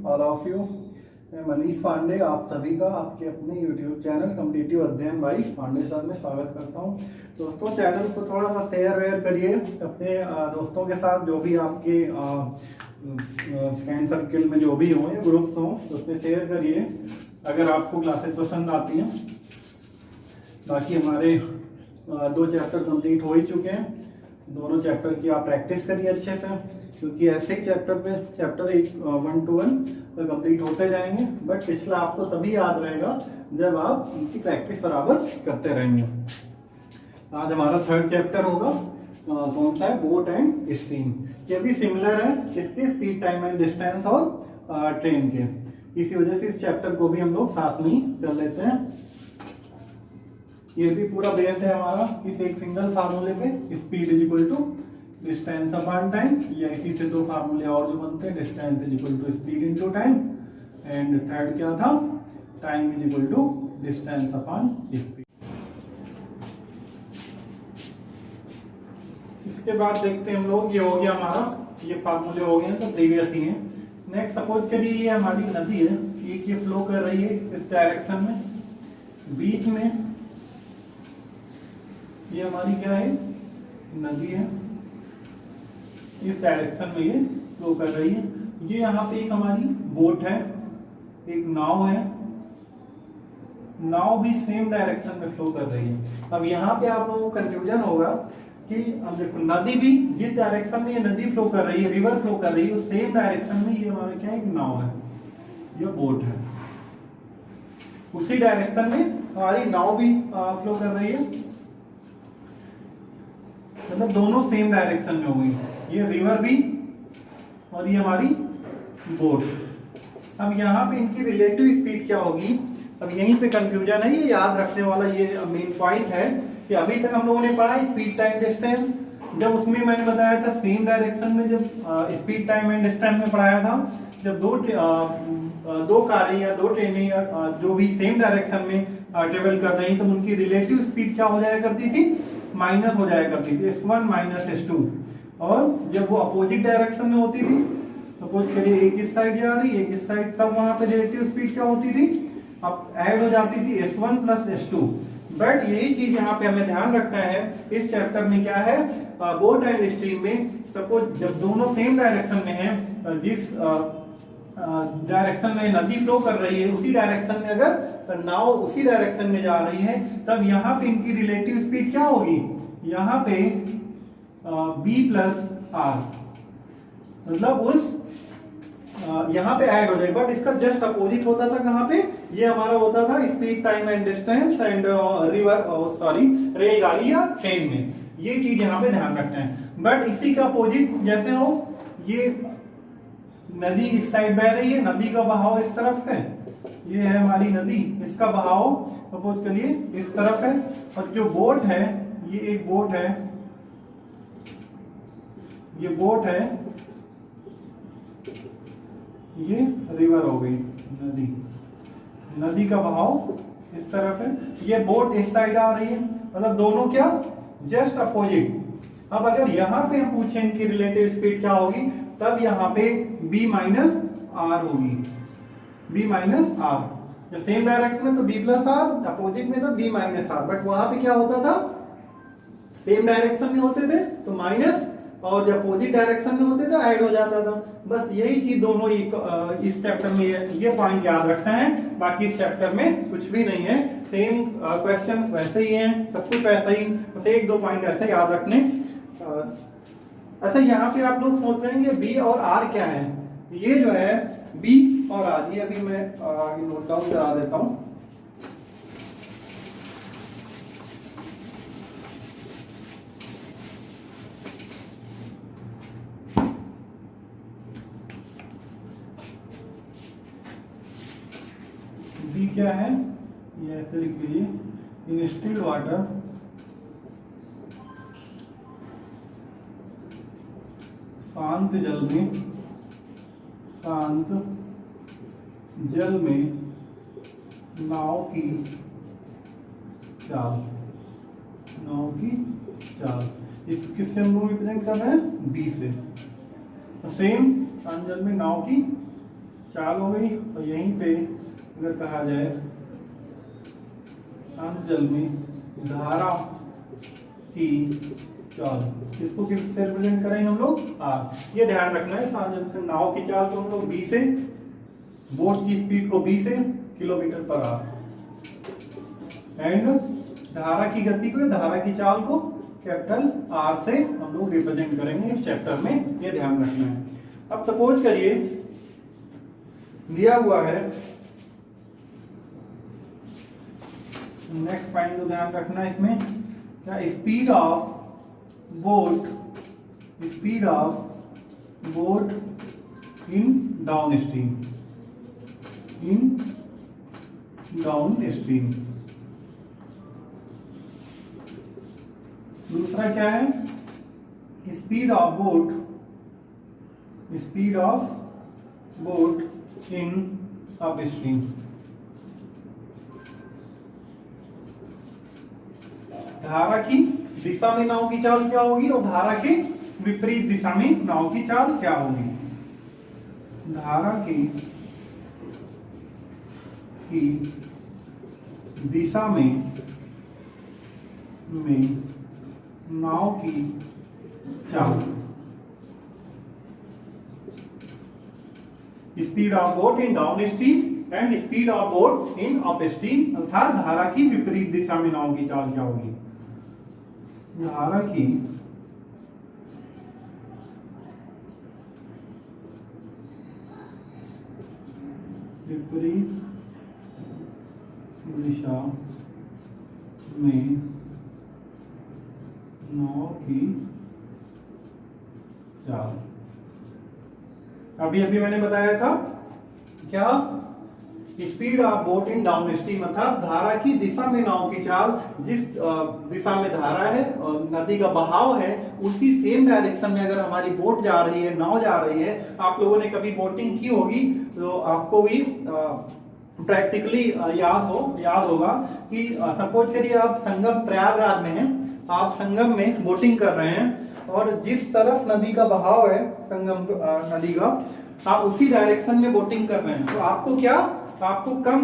All of you. मैं मनीष पांडे आप सभी का आपके अपने यूट्यूब चैनल कॉम्पिटिटिव अध्ययन बाई पांडे सर में स्वागत करता हूं। दोस्तों, चैनल को थोड़ा सा शेयर वेयर करिए अपने दोस्तों के साथ, जो भी आपके फ्रेंड सर्किल में जो भी हों या ग्रुप्स हों उसमें शेयर करिए अगर आपको क्लासेस पसंद आती हैं। बाकी हमारे 2 चैप्टर कंप्लीट हो ही चुके हैं। दोनों चैप्टर की आप प्रैक्टिस करिए अच्छे से, क्योंकि ऐसे ही चैप्टर 1 to 1 कंप्लीट होते जाएंगे। बट पिछला आपको तभी याद रहेगा जब आप इनकी प्रैक्टिस बराबर करते रहेंगे। आज हमारा 3rd चैप्टर होगा, कौन सा है, बोट एंड स्ट्रीम। ये भी सिमिलर है इसके स्पीड, टाइम एंड डिस्टेंस और ट्रेन के। इसी वजह से इस चैप्टर को भी हम लोग साथ में ही कर लेते हैं। ये भी पूरा बेस्ड है हमारा इस एक सिंगल फार्मूले पे, speed is equal to distance upon time, या इसी से 2 फार्मूले और जो बनते हैं, distance is equal to speed into time, and third क्या था, time is equal to distance upon speed. इसके बाद देखते हैं हम लोग, ये हो गया हमारा, ये फार्मूले हो गए हैं तो प्रीवियस ही है। नेक्स्ट सपोज करिए ये हमारी नदी है, एक ये फ्लो कर रही है इस डायरेक्शन में, बीच में ये हमारी क्या है, नदी है, इस डायरेक्शन में ये फ्लो कर रही है। ये यहाँ पे एक हमारी बोट है, एक नाव है, नाव भी सेम डायरेक्शन में फ्लो कर रही है। अब यहाँ पे आप लोगों को कंफ्यूजन होगा कि अब देखो, नदी भी जिस डायरेक्शन में ये नदी फ्लो कर रही है, रिवर फ्लो कर रही है, उस सेम डायरेक्शन में ये हमारा क्या है, एक नाव है, ये बोट है। उसी डायरेक्शन में हमारी नाव भी फ्लो कर रही है, मतलब दोनों सेम डायरेक्शन में हो गई, ये रिवर भी और ये हमारी बोट। अब यहाँ पे इनकी रिलेटिव स्पीड क्या होगी, अब यहीं पे कंफ्यूजन है, ये याद रखने वाला ये मेन पॉइंट है कि अभी तक हम लोगों ने पढ़ा स्पीड टाइम डिस्टेंस, जब उसमें मैंने बताया था सेम डायरेक्शन में, जब स्पीड टाइम एंड डिस्टेंस में पढ़ाया था, जब दो कारें या 2 ट्रेनें या जो भी सेम डायरेक्शन में ट्रेवल कर रही, तो उनकी रिलेटिव स्पीड क्या हो जाया करती थी, माइनस हो जाया करती थी, S1 माइनस S2। और जब वो अपोजिट डायरेक्शन में होती थी, सपोज करिए एक इस साइड जा रही है एक इस साइड, तब वहां पे रिलेटिव स्पीड क्या होती थी, अब ऐड हो जाती थी S1 प्लस S2। बट यही चीज यहाँ पे हमें ध्यान रखना है इस चैप्टर में, क्या है, बोट एंड स्ट्रीम में, सपोज जब दोनों सेम डायरेक्शन में है, जिस डायरेक्शन में नदी फ्लो कर रही है उसी डायरेक्शन में अगर नाव उसी डायरेक्शन में जा रही है, तब यहाँ पे इनकी रिलेटिव स्पीड क्या होगी, यहाँ पे b प्लस आर, मतलब उस यहाँ पे ऐड हो जाए। बट इसका जस्ट अपोजिट होता था, कहाँ पे, ये हमारा होता था speed time and distance and रेलगाड़ी या ट्रेन में। ये चीज यहाँ पे ध्यान रखना है। बट इसी का अपोजिट जैसे हो, ये नदी इस साइड बह रही है, नदी का बहाव इस तरफ है, ये है हमारी नदी, इसका बहाव सपोज करिए इस तरफ है, और जो बोट है, ये एक बोट है, ये बोट है, ये रिवर हो गई, नदी का बहाव इस तरफ है, ये बोट इस साइड आ रही है, मतलब दोनों क्या, जस्ट अपोजिट। अब अगर यहाँ पे हम पूछें इनकी रिलेटिव स्पीड क्या होगी, तब यहाँ पे b माइनस आर होगी, b माइनस आर। जब सेम डायरेक्शन में तो b प्लस आर, अपोजिट में तो b माइनस आर। बट वहां पे क्या होता था, सेम डायरेक्शन में होते थे तो माइनस, और जब अपोजिट डायरेक्शन में होते थे ऐड हो जाता था। बस यही चीज दोनों इस चैप्टर में ये पॉइंट याद रखना है। बाकी इस चैप्टर में कुछ भी नहीं है, सेम क्वेश्चन वैसे ही हैं, सब कुछ वैसा ही, बस 1-2 पॉइंट ऐसे याद रखने। अच्छा, यहाँ पे आप लोग सोच रहे हैं कि B और R क्या है। ये जो है B और R, ये अभी मैं आगे नोट डाउन करा देता हूँ। B क्या है, ये ऐसे लिख लीजिए, इन स्टिल वाटर शांत जल में नाव की चाल, इस किससे हम लोग रिप्रेजेंट कर रहे हैं, बी से। सेम शांत जल में नाव की चाल हो गई। और यहीं पे अगर कहा जाए अंतजल में धारा की चाल, इसको किससे रिप्रेजेंट करेंगे हम लोग? आर। ये ध्यान रखना है, नाव की चाल को हम लोग बी से, बोट की स्पीड को बी से किलोमीटर पर आवर, एंड धारा की गति को, धारा की चाल को कैपिटल आर से हम लोग रिप्रेजेंट करेंगे इस चैप्टर में, ये ध्यान रखना है। अब सपोज करिए दिया हुआ है, नेक्स्ट पॉइंट को ध्यान रखना है इसमें, क्या speed of boat, speed of boat in down stream, in down stream. दूसरा क्या है? Speed of boat, speed of boat in up stream. धारा की दिशा में नाव की चाल क्या होगी और धारा के विपरीत दिशा में नाव की चाल क्या होगी? धारा की दिशा में नाव की चाल, speed of boat in down stream and speed of boat in up stream, अर्थात धारा की विपरीत दिशा में नाव की चाल क्या होगी? धारा की विपरीत दिशा में नाव की चाल। अभी अभी मैंने बताया था क्या? Speed of boat in down stream, अर्थात धारा की दिशा में नाव की चाल, जिस दिशा में धारा है और नदी का बहाव है उसी सेम डायरेक्शन में अगर हमारी बोट जा रही है, नाव जा रही है। आप लोगों ने कभी बोटिंग की होगी तो आपको भी प्रैक्टिकली याद होगा कि सपोज करिए आप संगम प्रयागराज में हैं, आप संगम में बोटिंग कर रहे हैं और जिस तरफ नदी का बहाव है संगम नदी का, आप उसी डायरेक्शन में बोटिंग कर रहे हैं, तो आपको क्या, आपको कम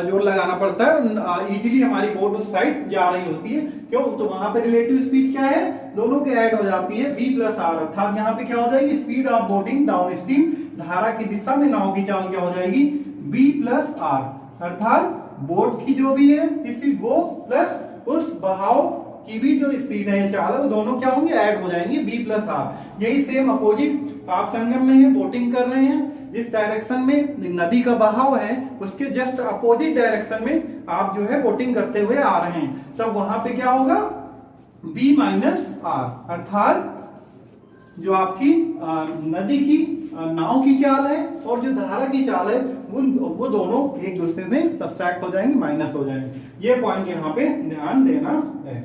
जोर लगाना पड़ता है, इजीली हमारी बोट उस साइड जा रही होती है। क्यों? तो वहां पे रिलेटिव स्पीड क्या है? दोनों के ऐड हो जाती है, v प्लस आर, अर्थात यहाँ पे क्या हो जाएगी? Speed of boating down stream, धारा की दिशा में नाव की चाल क्या हो जाएगी? v प्लस आर, अर्थात बोट की जो भी है स्पीड वो प्लस उस बहाव की भी जो स्पीड है, ये चाल है, वो दोनों क्या होंगे? ऐड हो जाएंगे, v प्लस आर। यही सेम अपोजिट आप संगम में है, बोटिंग कर रहे हैं, जिस डायरेक्शन में नदी का बहाव है उसके जस्ट अपोजिट डायरेक्शन में आप जो है बोटिंग करते हुए आ रहे हैं, तब वहां पे क्या होगा? v माइनस आर, अर्थात जो आपकी नदी की नाव की चाल है और जो धारा की चाल है वो दोनों एक दूसरे में सब्ट्रैक्ट हो जाएंगे, माइनस हो जाएंगे। ये पॉइंट यहाँ पे ध्यान देना है।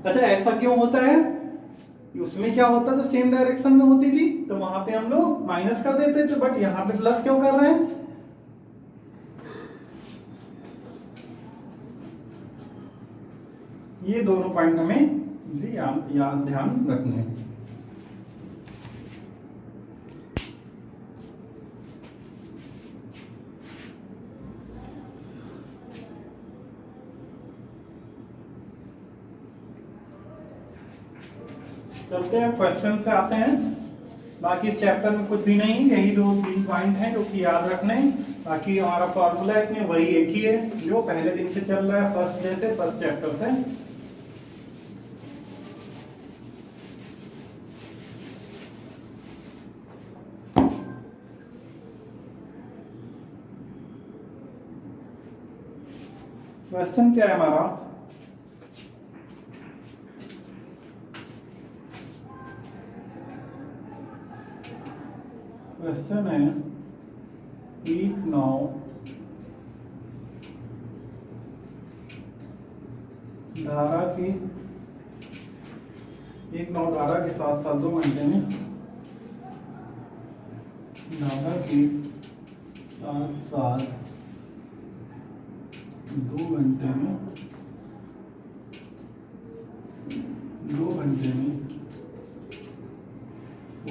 अच्छा, ऐसा क्यों होता है? उसमें क्या होता था? सेम डायरेक्शन में होती थी तो वहां पे हम लोग माइनस कर देते थे, बट यहां पे प्लस क्यों कर रहे हैं? ये दोनों पॉइंट हमें ध्यान रखने हैं। चलते हैं क्वेश्चन पे आते हैं। बाकी इस चैप्टर में कुछ भी नहीं, यही 2-3 पॉइंट हैं जो कि याद रखने हैं। बाकी हमारा फॉर्मूला इसमें वही एक ही है जो पहले दिन से चल रहा है, फर्स्ट डे से, फर्स्ट चैप्टर से। क्वेश्चन क्या है हमारा? क्वेश्चन है एक नाव धारा के साथ साथ 2 घंटे में, धारा के साथ साथ 2 घंटे में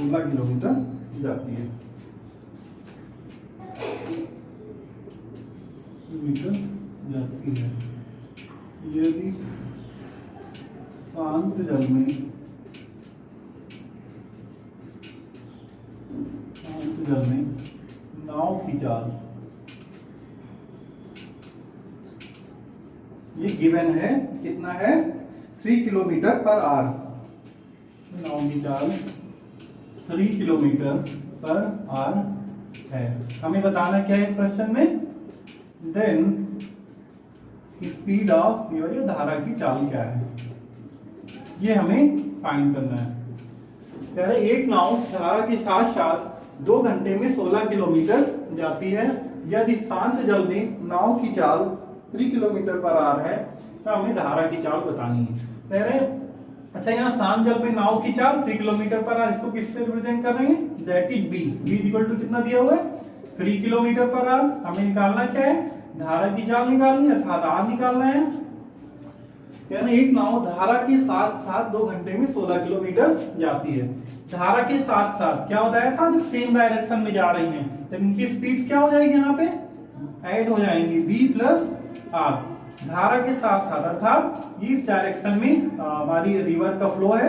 16 किलोमीटर जाती है, मीटर जाती है। यदि शांत जल में नाव की चाल, ये गिवन है, कितना है 3 किलोमीटर पर आवर। नाव की चाल 3 किलोमीटर पर आवर है। हमें बताना क्या है इस क्वेश्चन में, देन स्पीड ऑफ रिवर, धारा की चाल क्या है, ये हमें फाइंड करना है। कह रहे एक नाव धारा के साथ साथ 2 घंटे में 16 किलोमीटर जाती है। यदि शांत जल में नाव की चाल 3 किलोमीटर पर आवर है तो हमें धारा की चाल बतानी है। कह रहे अच्छा, यहाँ शांत जल में नाव की चाल 3 किलोमीटर पर आवर, इसको किससे रिप्रेजेंट कर रहे हैं, that is B. B equal to कितना दिया हुआ है 3 किलोमीटर पर आवर। हमें निकालना क्या है, धारा की चाल निकालनी है, अर्थात आर निकालना है। यानी एक नाव धारा के साथ साथ 2 घंटे में 16 किलोमीटर जाती है। धारा के साथ साथ क्या बताया था, जब सेम डायरेक्शन में जा रही हैं तो इनकी स्पीड क्या हो जाएगी, यहाँ पे ऐड हो जाएंगी, v प्लस आर। धारा के साथ साथ अर्थात इस डायरेक्शन में हमारी रिवर का फ्लो है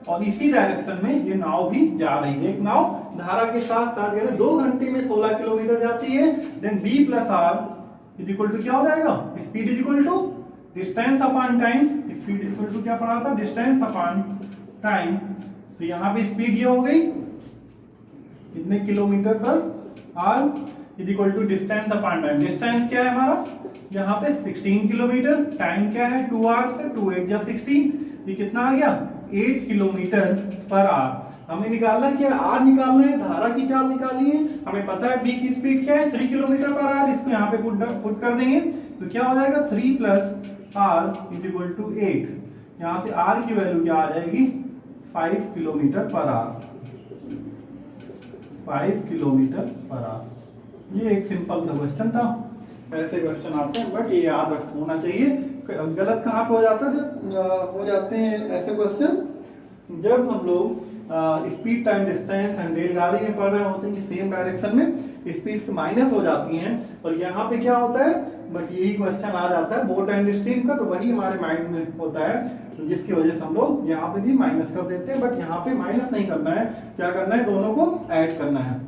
और इसी डायरेक्शन में ये नाव भी जा रही है। एक नाव धारा के साथ साथ 2 घंटे में 16 किलोमीटर जाती है, then v plus R is equal to क्या हो जाएगा, speed is equal to distance upon time. Speed is equal to क्या पढ़ा था, डिस्टेंस अपॉन टाइम। तो यहाँ पे स्पीड ये हो गई कितने kilometre per hour is equal to distance upon time. Distance क्या है हमारा, यहाँ पे 16 किलोमीटर, टाइम क्या है 2 आवर्स है, 2 8 या 16, ये कितना आ गया 8 किलोमीटर पर आवर। हमें निकालना क्या है, आर निकालना है, धारा की चाल निकालनी है। हमें पता है बी की स्पीड क्या है 3 किलोमीटर पर आवर, इसको यहाँ पे पुट कर देंगे तो क्या हो जाएगा 3 plus R is equal to 8। यहाँ से आर की वैल्यू क्या आ जाएगी 5 kilometre per our, 5 kilometre per our. ये एक सिंपल सा क्वेश्चन था। ऐसे क्वेश्चन आते हैं बट ये याद होना चाहिए। गलत कहाँ पे हो जाता है, जब हो जाते हैं ऐसे क्वेश्चन, जब हम लोग स्पीड टाइम डिस्टेंस एंड रेलगाड़ी में पढ़ रहे होते हैं कि सेम डायरेक्शन में स्पीड से माइनस हो जाती हैं, और यहाँ पे क्या होता है, बट यही क्वेश्चन आ जाता है बोट एंड स्ट्रीम का, तो वही हमारे माइंड में होता है, तो जिसकी वजह से हम लोग यहाँ पे भी माइनस कर देते हैं। बट यहाँ पे माइनस नहीं करना है, क्या करना है, दोनों को ऐड करना है।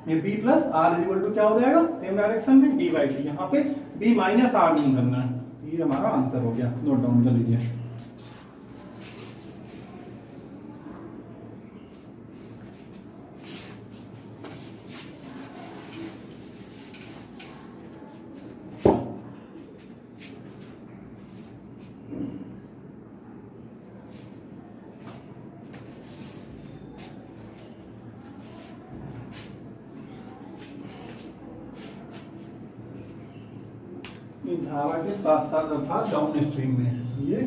ये b plus R equal to क्या हो जाएगा, सेम डायरेक्शन में d बाई डी, यहाँ पे b माइनस आर नहीं करना है। ये हमारा आंसर हो गया, नोट डाउन कर लीजिए। धारा के साथ साथ अर्थात डाउन स्ट्रीम में, ये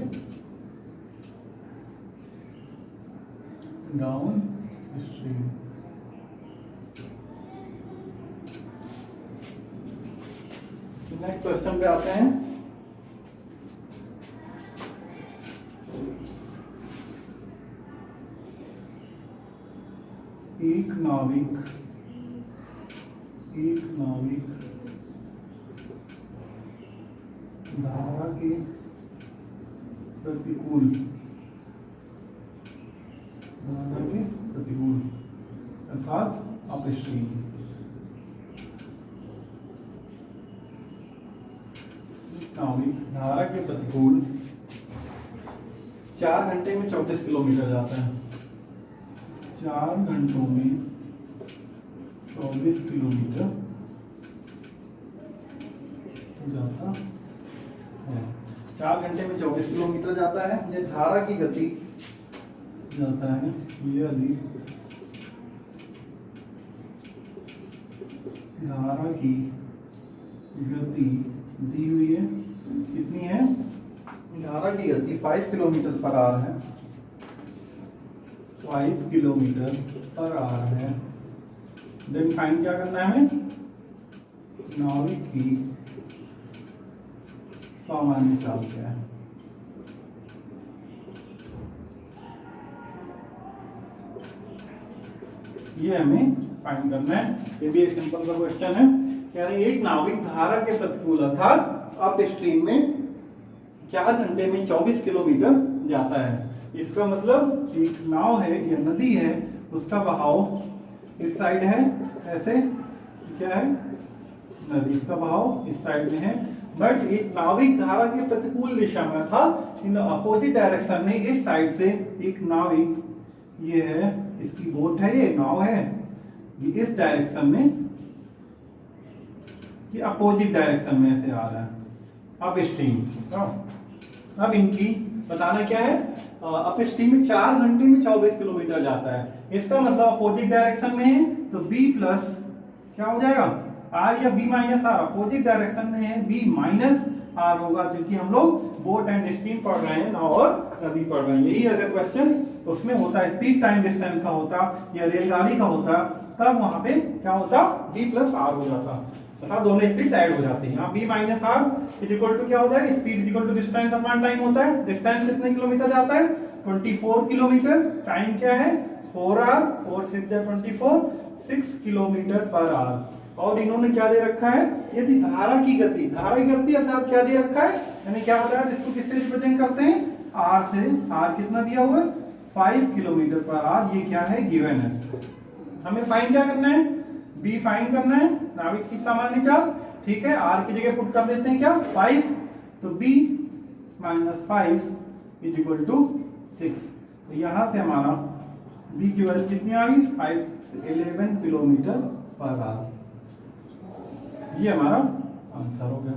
डाउन स्ट्रीम। नेक्स्ट क्वेश्चन पे आते हैं। एक नाविक धारा के प्रतिकूल अर्थात अपस्ट्रीम नाविक धारा के प्रतिकूल 4 घंटे में 34 किलोमीटर जाता है। 4 घंटों में 24 किलोमीटर जाता है। 4 घंटे में 24 किलोमीटर जाता है। ये धारा की गति जाता है, यदि धारा की गति दी हुई है, कितनी है, धारा की गति 5 किलोमीटर पर आवर है, 5 किलोमीटर पर आवर है। देन फाइंड क्या करना है हमें, नाविक की सामान्य चाल क्या है। ये हमें फाइंड करना है। ये भी एक सिंपल सा क्वेश्चन है। कह रहे हैं एक नाविक धारा के प्रतिकूल अर्थात अप स्ट्रीम में 4 घंटे में 24 किलोमीटर जाता है। इसका मतलब एक नाव है या नदी है, उसका बहाव इस साइड है, ऐसे क्या है नदी, इसका बहाव इस साइड में है, बट एक नाविक धारा के प्रतिकूल दिशा में था, इन अपोजिट डायरेक्शन में इस साइड से एक नाविक, ये है इसकी बोट है, ये नाव है, ये इस डायरेक्शन में, ये अपोजिट डायरेक्शन में ऐसे आ रहा है अप स्ट्रीम। अब इनकी बताना क्या है, अप स्ट्रीम में 4 घंटे में 24 किलोमीटर जाता है। इसका मतलब अपोजिट डायरेक्शन में है तो b प्लस क्या हो जाएगा r या b minus r, opposite direction में है b माइनस r होगा, क्योंकि हम लोग बोट एंड स्ट्रीम पढ़ रहे हैं, नाव और नदी पढ़ रहे हैं। यही अगर क्वेश्चन उसमें होता है स्पीड टाइम डिस्टेंस का होता या रेलगाड़ी का होता, तब वहां पे क्या होता b प्लस r हो जाता, तथा दोनों स्पीड ऐड हो जाती है। यहाँ b minus R is equal to क्या होता है, speed is equal to distance upon time होता है। डिस्टेंस कितने किलोमीटर जाता है 24 किलोमीटर, टाइम क्या है 4r, 4 6 24, 6 किलोमीटर पर आवर। और इन्होंने क्या दे रखा है, यदि धारा की गति अर्थात क्या दे रखा है, यानी क्या बताया, इसको किससे रिप्रेजेंट करते हैं r से, r कितना दिया हुआ है 5 किलोमीटर पर आवर, ये क्या है गिवन है। हमें फाइंड क्या करना है, b फाइंड करना है, नाविक की सामान्य चाल, ठीक है, r की जगह पुट कर देते हैं क्या 5, तो b minus 5 is equal to 6। तो यहां से हमारा b की वैल्यू कितनी आ गई 5 से 11 किलोमीटर पर आवर, ये हमारा आंसर हो गया।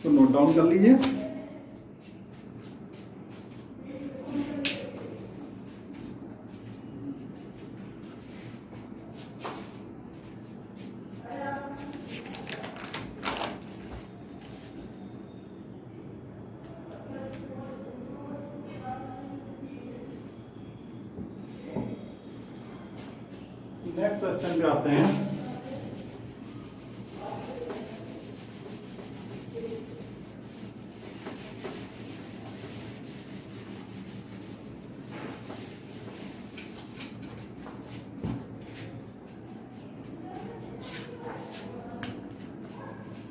तो नोट डाउन कर लीजिए। नेक्स्ट क्वेश्चन पे आते हैं।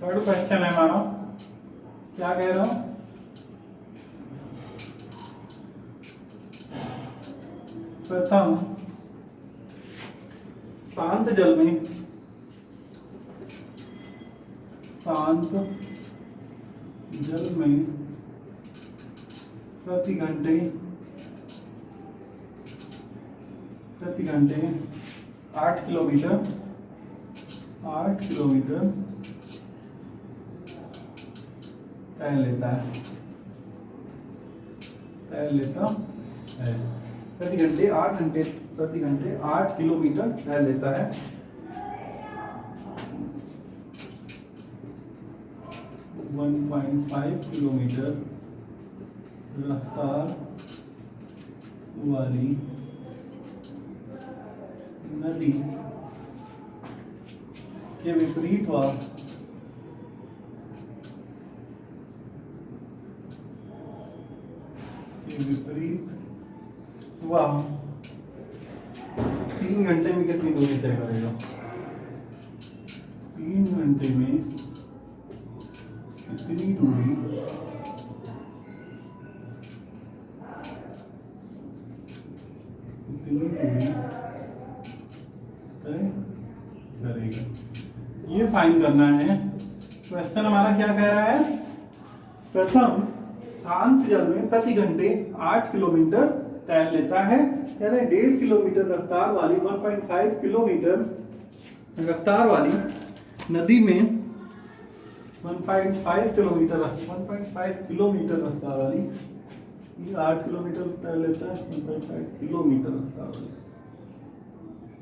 थर्ड क्वेश्चन है हमारा, क्या कह रहा हूं, प्रथम शांत जल में प्रति घंटे 8 किलोमीटर तैर लेता है प्रति घंटे 8 किलोमीटर तैर लेता है। 1.5 किलोमीटर रफ्तार वाली नदी के विपरीत वह 3 घंटे में कितनी दूरी तय करेगा, 3 घंटे में कितनी दूरी तय करेगा, ये फाइंड करना है। क्वेश्चन हमारा क्या कह रहा है, प्रथम शांत जल में प्रति घंटे 8 किलोमीटर तैर लेता है, यानी 1.5 किलोमीटर रफ्तार वाली 1.5 किलोमीटर रफ्तार वाली नदी में 1.5 किलोमीटर रफ्तार वाली, ये 8 किलोमीटर तैर लेता है, 1.5 किलोमीटर रफ्तार वाली,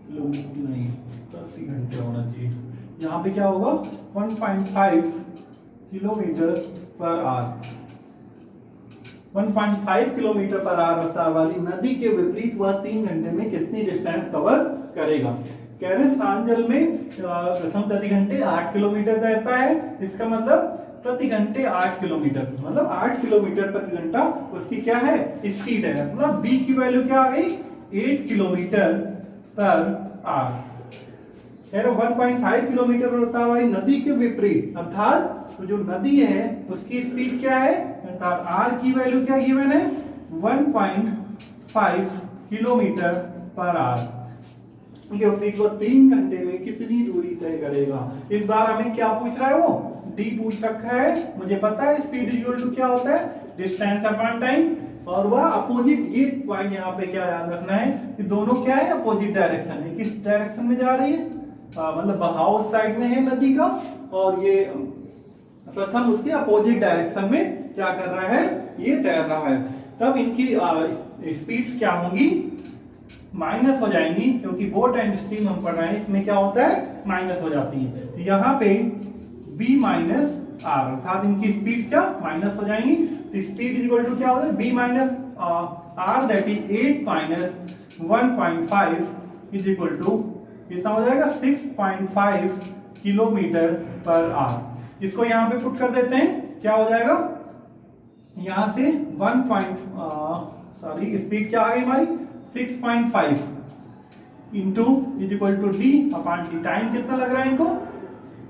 किलोमीटर नहीं प्रति घंटे होना चाहिए। यहाँ पे क्या होगा 1.5 kilometre per our, 1.5 kilometre per our रफ्तार वाली नदी के विपरीत वह 3 घंटे में कितनी डिस्टेंस कवर करेगा। कह रहे शांत जल में प्रथम प्रति घंटे 8 किलोमीटर तैरता है, इसका मतलब प्रति घंटे 8 किलोमीटर, मतलब 8 किलोमीटर प्रति घंटा उसकी क्या है स्पीड है। मतलब b की वैल्यू क्या आ गई 8 किलोमीटर पर आर। 1.5 किलोमीटर होता है भाई नदी के विपरीत, अर्थात तो जो नदी है उसकी स्पीड क्या है, अर्थात आर की वैल्यू क्या गिवन है 1.5 किलोमीटर पर आर। वो 3 घंटे में कितनी दूरी तय करेगा। इस बार हमें क्या पूछ रहा है, वो डी पूछ रखा है। मुझे पता है स्पीड इक्वल टू क्या होता है, डिस्टेंस अपॉन टाइम, और वह अपोजिट। ये पॉइंट यहाँ पे क्या याद रखना है कि दोनों क्या है, अपोजिट डायरेक्शन है। किस डायरेक्शन में जा रही है, मतलब बहाव साइड में है नदी का, और ये प्रथम उसके अपोजिट डायरेक्शन में क्या कर रहा है, ये तैर रहा है। तब इनकी स्पीड्स क्या होंगी, माइनस हो जाएंगी, क्योंकि बोट एंड स्ट्रीम हम पढ़ रहे हैं, इसमें क्या होता है माइनस हो जाती है। तो यहाँ पे b माइनस आर, अर्थात इनकी स्पीड क्या माइनस हो जाएंगी। तो स्पीड इक्वल टू क्या होता है, b minus R, that is 8 minus 1.5 is equal to कितना हो जाएगा 6.5 किलोमीटर पर आर। इसको यहाँ पे पुट कर देते हैं, क्या हो जाएगा, यहां से स्पीड क्या आ गई हमारी 6.5 into is equal to D upon T. Time कितना लग रहा है इनको,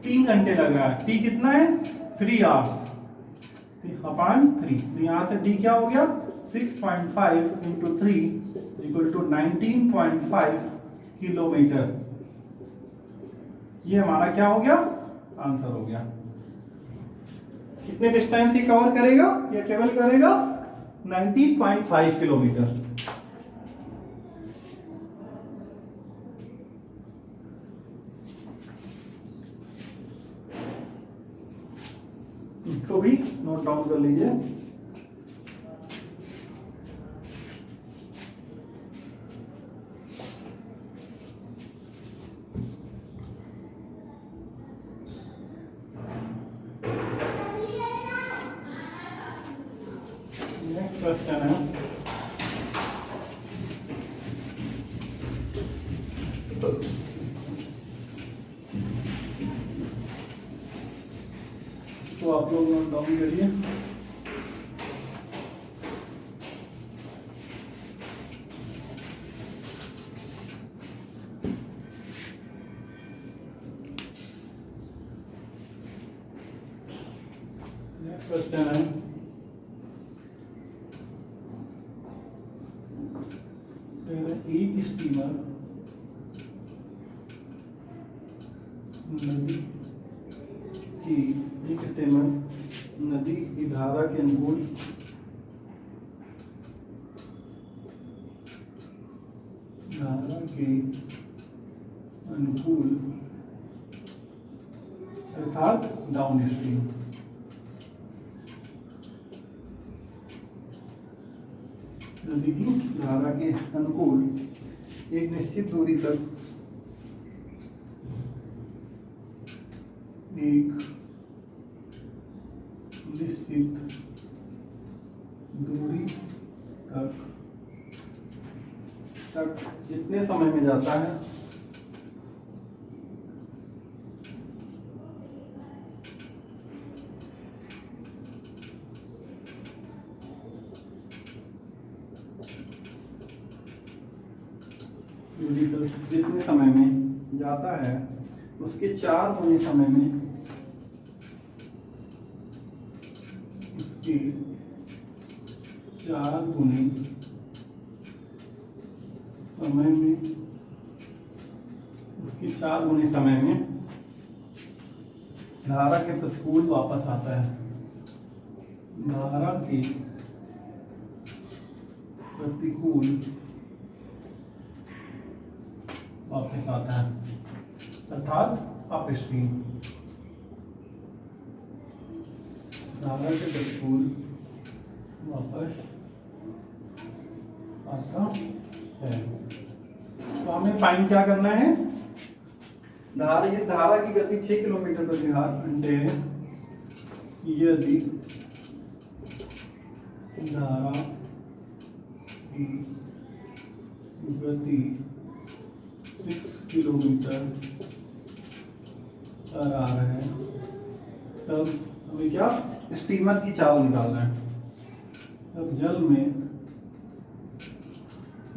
3 घंटे लग रहा है। टी कितना है 3 आवर्स अपॉन 3। तो यहां से डी क्या हो गया 6.5 इंटू 3 इक्वल टू 19.5 किलोमीटर। ये हमारा क्या हो गया, आंसर हो गया। कितने डिस्टेंस ही कवर करेगा, ये ट्रेवल करेगा 19.5 किलोमीटर। इसको भी नोट डाउन कर लीजिए। नेक्स्ट क्वेश्चन है, तो आप लोग नोट डाउन करिए। नेक्स्ट क्वेश्चन है, एक स्टीमर नदी की धारा के अनुकूल अर्थात डाउन स्ट्रीम नदी की धारा के अनुकूल एक निश्चित दूरी तक एक निश्चित दूरी तक जितने समय में जाता है दूरी तक जितने समय में जाता है उसके 4 गुने समय में उसके 4 गुने समय में उसके 4 गुने समय में धारा के प्रतिकूल वापस आता है। धारा के प्रतिकूल वापस आता है, अर्थात अप स्ट्रीम। धारा के प्रतिकूल वापस आता है। तो हमें फाइंड क्या करना है, ये धारा की गति 6 किलोमीटर प्रति घंटे है। यदि धारा की गति 6 किलोमीटर पर आ रहा है, तब हमें क्या स्टीमर की चाल निकालना है। तब जल में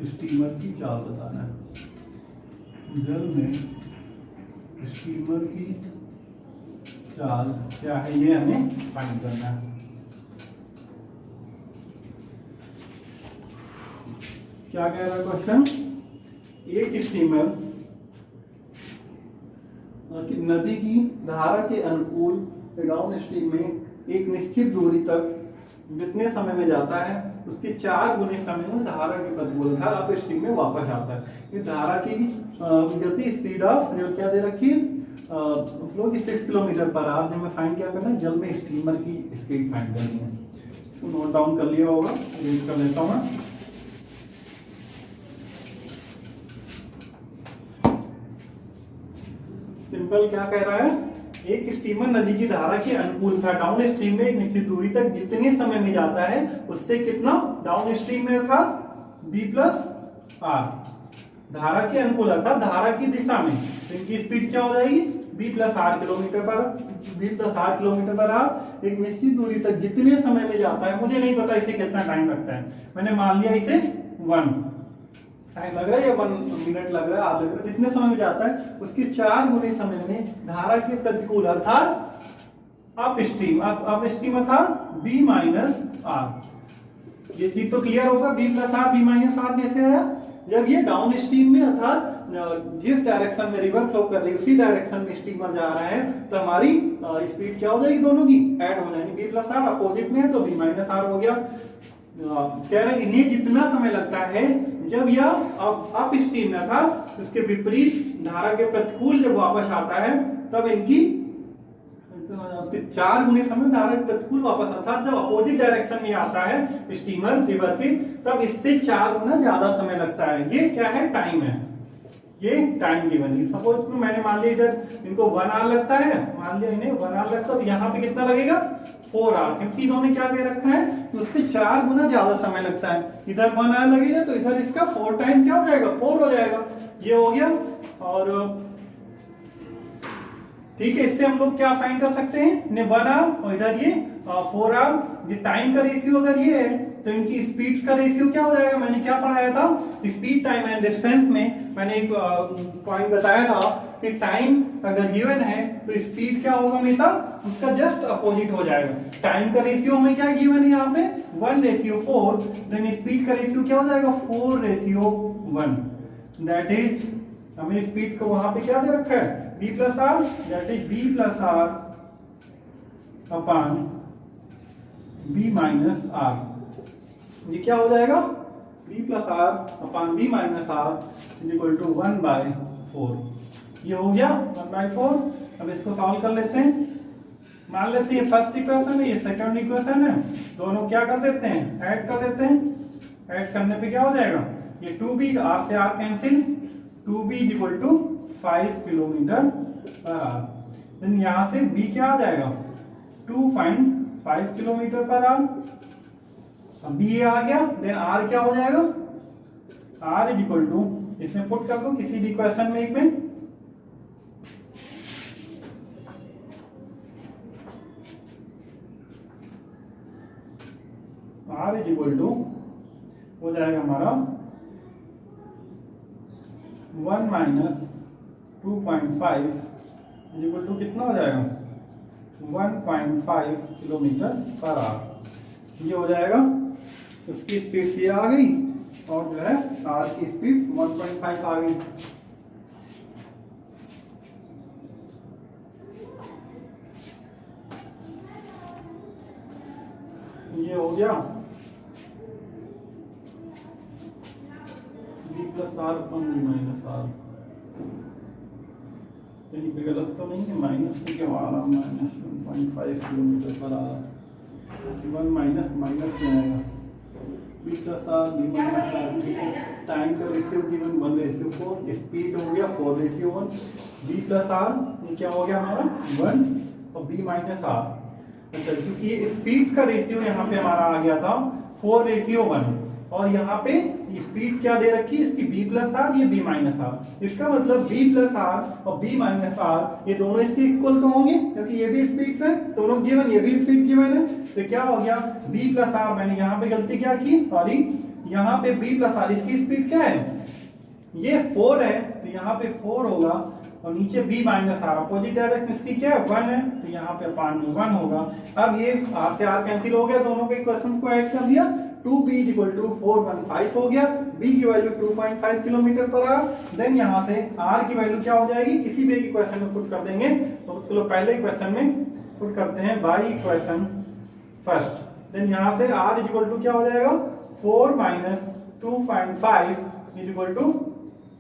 स्टीमर की चाल बताना है। जल में स्टीमर की चाल क्या है, ये हमें फाइंड करना है। क्या कह रहा है क्वेश्चन, एक स्टीमर नदी की धारा के अनुकूल डाउन स्ट्रीम में एक निश्चित दूरी तक जितने समय में जाता है उसके 4 गुने समय में धारा के प्रतिकूल अप स्ट्रीम में वापस आता है। इस धारा की गति स्पीड ऑफ जो क्या दे रखी है फ्लो की 6 किलोमीटर पर आवर। हमें फाइंड क्या करना है, जल में स्टीमर की स्पीड फाइंड करनी है। इसको नोट डाउन कर लिया होगा, रीड कर लेता हूँ मैं। सिंपल क्या कह रहा है, एक स्टीमर नदी की धारा के अनुकूल था डाउन स्ट्रीम में एक निश्चित दूरी तक जितने समय में जाता है उससे कितना डाउन स्ट्रीम में था b प्लस आर, धारा के अनुकूल अर्थात धारा की दिशा में, तो इनकी स्पीड क्या हो जाएगी b plus R kilometre per hour एक निश्चित दूरी तक जितने समय में जाता है। मुझे नहीं पता इसे कितना टाइम लगता है, मैंने मान लिया इसे 1 टाइम लग रहा है या 1 मिनट लग रहा है, आधा लग रहा है, जितने समय में जाता है उसके 4 गुने समय में धारा के प्रतिकूल अर्थात अप स्ट्रीम अर्थात b माइनस आर। ये चीज तो क्लियर होगा, b plus are b minus R कैसे आया, जब ये डाउन स्ट्रीम में अर्थात जिस डायरेक्शन में रिवर फ्लो कर रही है उसी डायरेक्शन में स्टीमर जा रहा है तो हमारी स्पीड क्या हो जाएगी, दोनों की ऐड हो जाएगी। b प्लस आर अपोजिट में है तो b माइनस आर हो गया। कह रहे इन्हें जितना समय लगता है जब यह अप स्ट्रीम में था उसके विपरीत धारा के प्रतिकूल जब वापस आता है तब इनकी उसके 4 गुने समय धारा के प्रतिकूल वापस आता, जब अपोजिट डायरेक्शन में आता है स्टीमर रिवर के तब इससे 4 गुना ज्यादा समय लगता है। ये क्या है, टाइम है, ये टाइम गिवन है। सपोज मैंने मान लिया इधर इनको 1 आवर लगता है, मान लिया इन्हें 1 आवर लगता है तो यहाँ पे कितना लगेगा 4 आवर, क्योंकि इन्होंने क्या कह रखा है उससे 4 गुना ज्यादा समय लगता है। इधर 1 आवर लगेगा तो इधर इसका 4 टाइम क्या हो जाएगा, 4 हो जाएगा। ये हो गया। और ठीक है, इससे हम लोग क्या फाइंड कर सकते हैं, 1 आवर और इधर ये 4 आवर। ये टाइम का रेशियो अगर ये है तो इनकी स्पीड्स का रेशियो क्या हो जाएगा, मैंने क्या पढ़ाया था स्पीड टाइम एंड डिस्टेंस में, मैंने एक पॉइंट बताया था कि टाइम अगर गिवन है तो स्पीड क्या होगा हमेशा उसका जस्ट अपोजिट हो जाएगा। टाइम का रेशियो हमें क्या गिवन है यहाँ पे 1:4, देन स्पीड का रेशियो क्या हो जाएगा 4:1। दैट इज हमें स्पीड को वहां पे क्या दे रखा है b plus R, that is b plus R upon b minus R. ये क्या हो जाएगा b plus R upon b minus R is equal to 1/4। ये हो गया 1/4। अब इसको सॉल्व कर लेते हैं। मान लेते हैं फर्स्ट इक्वेशन है, ये सेकंड इक्वेशन है, दोनों क्या कर देते हैं ऐड कर देते हैं। ऐड करने पे क्या हो जाएगा, ये 2b r से r cancel, 2b is equal to 5 kilometre per hour. Then यहां से b क्या आ जाएगा 2.5 किलोमीटर पर आवर। अब b ये आ गया, देन r क्या हो जाएगा, r इज इक्वल टू, इसमें पुट कर दो किसी भी इक्वेशन में एक में, r इज इक्वल टू हो जाएगा हमारा 1 माइनस 2.5 इज इक्वल टू कितना हो जाएगा 1.5 किलोमीटर पर आवर। ये हो जाएगा, उसकी स्पीड से आ गई और जो है आर की स्पीड 1.5 आ गई। ये हो गया b plus R upon b minus R. कहीं पे गलत तो नहीं है, माइनस के क्या आ रहा, माइनस 1.5 किलोमीटर पर आ रहा, 1 माइनस माइनस में आएगा b plus are b minus r. Time का रेशियो गिवन 1:4, स्पीड हो गया 4:1, b प्लस आर ये क्या हो गया हमारा 1 और b माइनस आर। अच्छा, क्योंकि ये स्पीड का रेशियो यहाँ पे हमारा आ गया था 4:1 और यहाँ पे स्पीड क्या दे रखी है इसकी b प्लस आर, ये b माइनस आर। इसका मतलब b प्लस आर और b माइनस आर ये दोनों इसके इक्वल तो होंगे क्योंकि ये भी स्पीड है, दोनों गिवन, ये भी स्पीड गिवन है। तो क्या हो गया b प्लस आर, मैंने यहाँ पे गलती क्या की, सॉरी यहाँ पे b प्लस आर, इसकी स्पीड क्या है ये 4 है तो यहाँ पे 4 होगा और नीचे b minus r, opposite direction इसकी क्या है 1 है, तो यहाँ पे अपान में 1 होगा। अब ये r से r कैंसिल हो गया, दोनों के इक्वेशन को ऐड कर दिया, 2b = 415 हो गया, b की value 2.5 kilometre per hour. Then यहाँ से r की वैल्यू क्या हो जाएगी, किसी भी एक इक्वेशन में पुट कर देंगे। तो चलो पहले इक्वेशन में पुट करते हैं, बाई इक्वेशन फर्स्ट। देन यहाँ से r = क्या हो जाएगा 4 - 2.5 =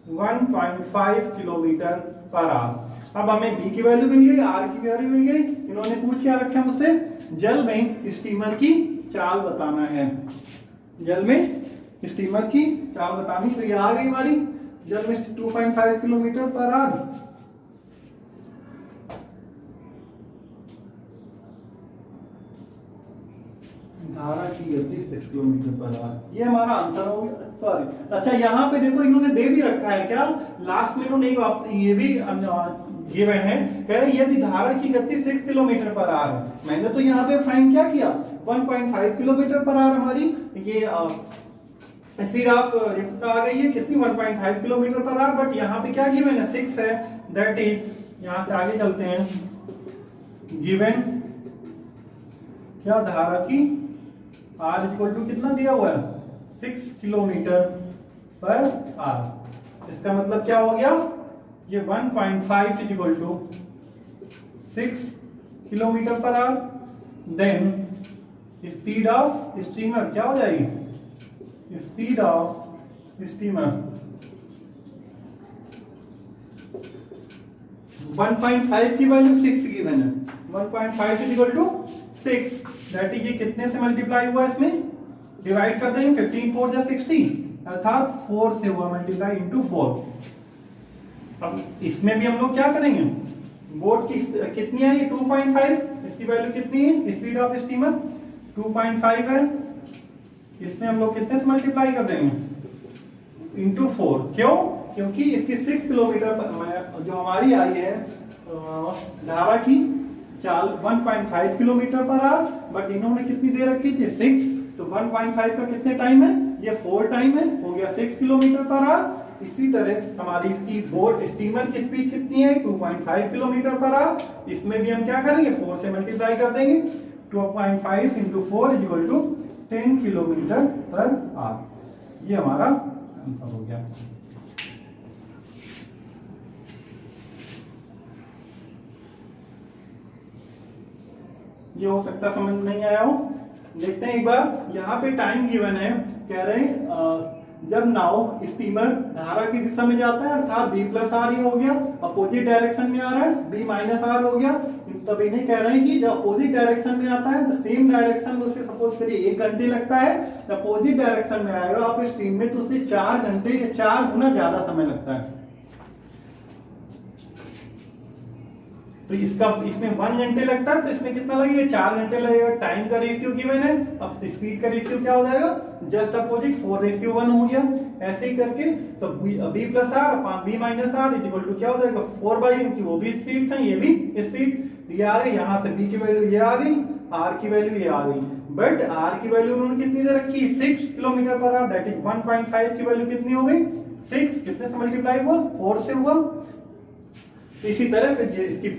1.5 किलोमीटर पर आवर। अब हमें b की वैल्यू मिल गई, r की वैल्यू मिल गई। इन्होंने पूछ क्या रखा मुझसे, जल में स्टीमर की चाल बताना है, जल में स्टीमर की चाल बतानी। तो ये आ गई हमारी, जल में 2.5 किलोमीटर पर आवर। धारा की गति 6 किलोमीटर पर आवर, ये हमारा आंसर हो गया। सॉरी, अच्छा यहाँ पे देखो इन्होंने दे भी रखा है क्या, लास्ट में इन्होंने ये भी गिवन है, कह रहे यदि धारा की गति 6 किलोमीटर पर आवर है। मैंने तो यहाँ पे फाइंड क्या किया, 1.5 किलोमीटर पर आवर हमारी ये स्पीड ऑफ रिफ्ट आ गई है, कितनी 1.5 किलोमीटर पर आवर। बट यहाँ पे क्या गिवन है 6 है, दैट इज, यहाँ से आगे चलते हैं, गिवन क्या धारा की r = कितना दिया हुआ है 6 किलोमीटर पर आवर। इसका मतलब क्या हो गया, ये 1.5 = 6 kilometre per hour. Then speed of steamer क्या हो जाएगी, स्पीड ऑफ स्टीमर 1.5 की वैल्यू 6 गिवन है, 1.5 = 6, दैट इज ये कितने से मल्टीप्लाई हुआ, इसमें डिवाइड कर देंगे, 15 4 जा 60, अर्थात 4 से हुआ मल्टीप्लाई इंटू 4। अब इसमें भी हम लोग क्या करेंगे, बोट की कितनी है, ये 2.5, इसकी वैल्यू कितनी है, स्पीड ऑफ स्टीमर 2.5 है, इसमें हम लोग कितने से मल्टीप्लाई कर देंगे इंटू 4। क्यों, क्योंकि इसकी 6 किलोमीटर जो हमारी आई है धारा की चाल 1.5 किलोमीटर पर आवर, बट इन्होंने कितनी दे रखी थी 6, तो 1.5 का कितने टाइम है, ये 4 टाइम है, हो गया 6 किलोमीटर पर आवर। इसी तरह हमारी इसकी बोट स्टीमर की स्पीड कितनी है 2.5 किलोमीटर पर आवर, इसमें भी हम क्या करेंगे 4 से मल्टीप्लाई कर देंगे, 2.5 × 4 = 10 किलोमीटर पर आवर। ये हमारा आंसर हो गया। ये हो सकता समझ नहीं आया हो, देखते हैं एक बार। यहाँ पे टाइम गिवन है, कह रहे हैं जब नाव स्टीमर धारा की दिशा में जाता है, अर्थात b+r ही हो गया, अपोजिट डायरेक्शन में आ रहा है b-r हो गया, तब इन्हें कह रहे हैं कि जब अपोजिट डायरेक्शन में आता है तो सेम डायरेक्शन में उसे सपोज करिए 1 घंटे लगता है, तो अपोजिट डायरेक्शन में आएगा आप स्टीम में तो उसे 4 घंटे या 4 गुना ज्यादा समय लगता है। तो इसमें 1 घंटे लगता है, तो इसमें कितना लगेगा 4 घंटे लगेगा। टाइम का रेशियो गिवन है, अब स्पीड का रेशियो क्या हो जाएगा, जस्ट अपोजिट 4:1 हो गया। ऐसे ही करके तो b+r अपान b-r = क्या हो जाएगा 4/, क्योंकि वो भी स्पीड था, ये भी स्पीड, ये आ गई, यहाँ से b की वैल्यू ये आ गई, r की वैल्यू ये आ गई। बट r की वैल्यू उन्होंने कितनी दे रखी 6 kilometre per our, that is 1.5 की वैल्यू कितनी हो गई 6, कितने से मल्टीप्लाई हुआ 4 से हुआ। तो इसी तरह फिर इसकी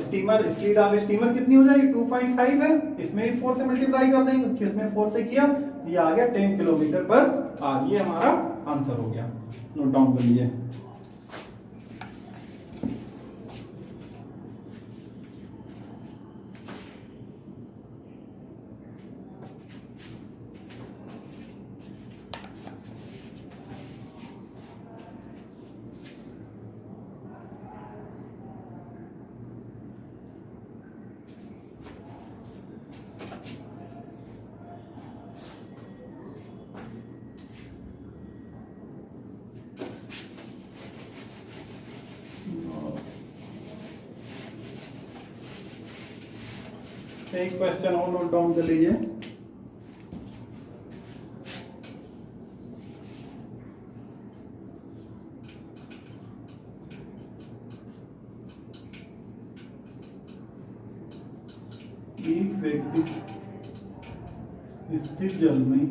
स्टीमर स्पीड ऑफ स्टीमर कितनी हो जाएगी 2.5 है, इसमें भी 4 से मल्टीप्लाई कर देंगे, क्योंकि इसमें 4 से किया, ये आ गया 10 किलोमीटर पर आवर। ये हमारा आंसर हो गया, नोट डाउन कर लीजिए। एक क्वेश्चन और नोट डाउन कर लीजिए। एक व्यक्ति स्थिर जल में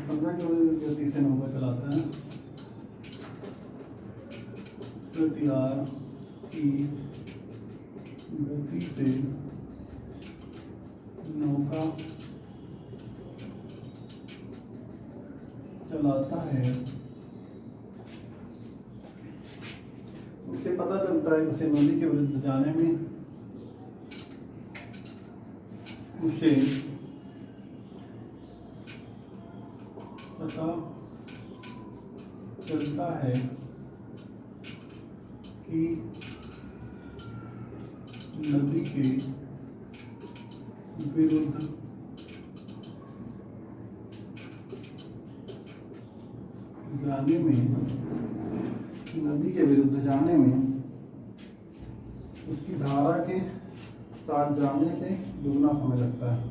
15 किलोमीटर गति से नौका चलाता है। प्रत्यार की गति से नौका चलाता है, उसे पता चलता है उसे नदी के विरुद्ध जाने में उसे पता चलता है कि नदी के विरुद्ध जाने में, नदी के विरुद्ध जाने में उसकी धारा के साथ जाने से दुगना समय लगता है।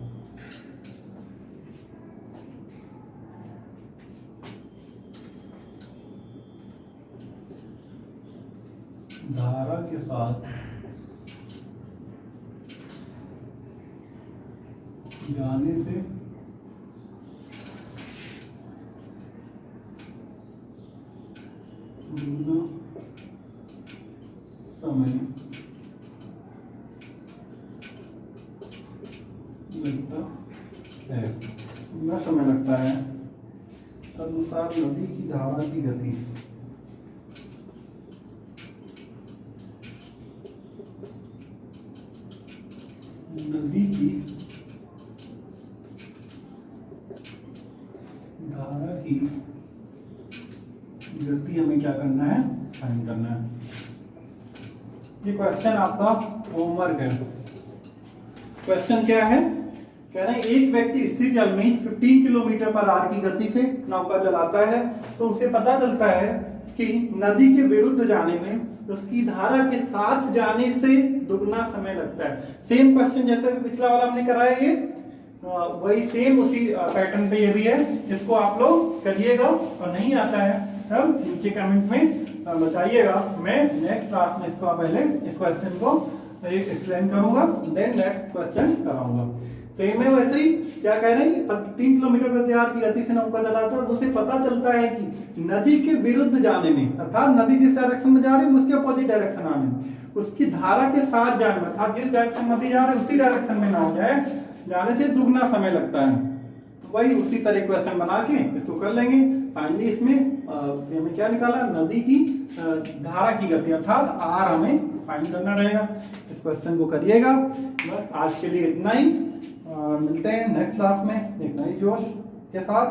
धारा के साथ जाने से दुगना समय लगता है। दुगना समय लगता है तदनुसार नदी की धारा की गति नदी की धारा की गति हमें क्या करना है, फाइंड करना है। ये क्वेश्चन आपका होमवर्क है। क्वेश्चन क्या है, कह रहे हैं एक व्यक्ति स्थिर जल में 15 किलोमीटर पर आवर की गति से नौका चलाता है तो उसे पता चलता है कि नदी के विरुद्ध जाने में उसकी धारा के साथ जाने से दुगना समय लगता है। सेम क्वेश्चन जैसा कि पिछला वाला हमने कराया, ये वही सेम उसी पैटर्न पे ये भी है। इसको आप लोग करिएगा और नहीं आता है तब नीचे कमेंट में बताइएगा। मैं नेक्स्ट क्लास में इसको पहले इस क्वेश्चन को एक्सप्लेन करूंगा, देन नेक्स्ट क्वेश्चन कराऊंगा। सेम है वैसे ही क्या कह रहे हैं, 3 किलोमीटर प्रति आवर की गति से नौका चलाता है, उसे पता चलता है कि नदी के विरुद्ध जाने में, अर्थात नदी जिस डायरेक्शन में जा रही है उसके अपोजिट डायरेक्शन आने में, उसकी धारा के साथ जाने में, अर्थात जिस डायरेक्शन में नदी जा रही है उसी डायरेक्शन में ना हो जाए, जाने से दुगना समय लगता है। वही उसी तरह क्वेश्चन बना के इसको कर लेंगे। फाइनली इसमें हमें क्या निकाला, नदी की धारा की गति अर्थात आर हमें फाइंड करना रहेगा। इस क्वेश्चन को करिएगा। बस आज के लिए इतना ही, मिलते हैं नेक्स्ट क्लास में एक नई जोश के साथ।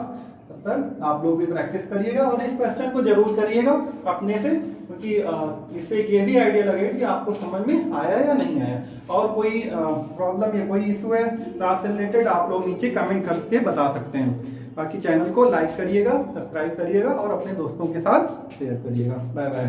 तब तक आप लोग भी प्रैक्टिस करिएगा और इस क्वेश्चन को जरूर करिएगा अपने से, क्योंकि इससे एक ये भी आइडिया लगेगा कि आपको समझ में आया या नहीं आया। और कोई प्रॉब्लम या कोई इशू है क्लास से रिलेटेड, आप लोग नीचे कमेंट करके बता सकते हैं। बाकी चैनल को लाइक करिएगा, सब्सक्राइब करिएगा और अपने दोस्तों के साथ शेयर करिएगा। Bye bye.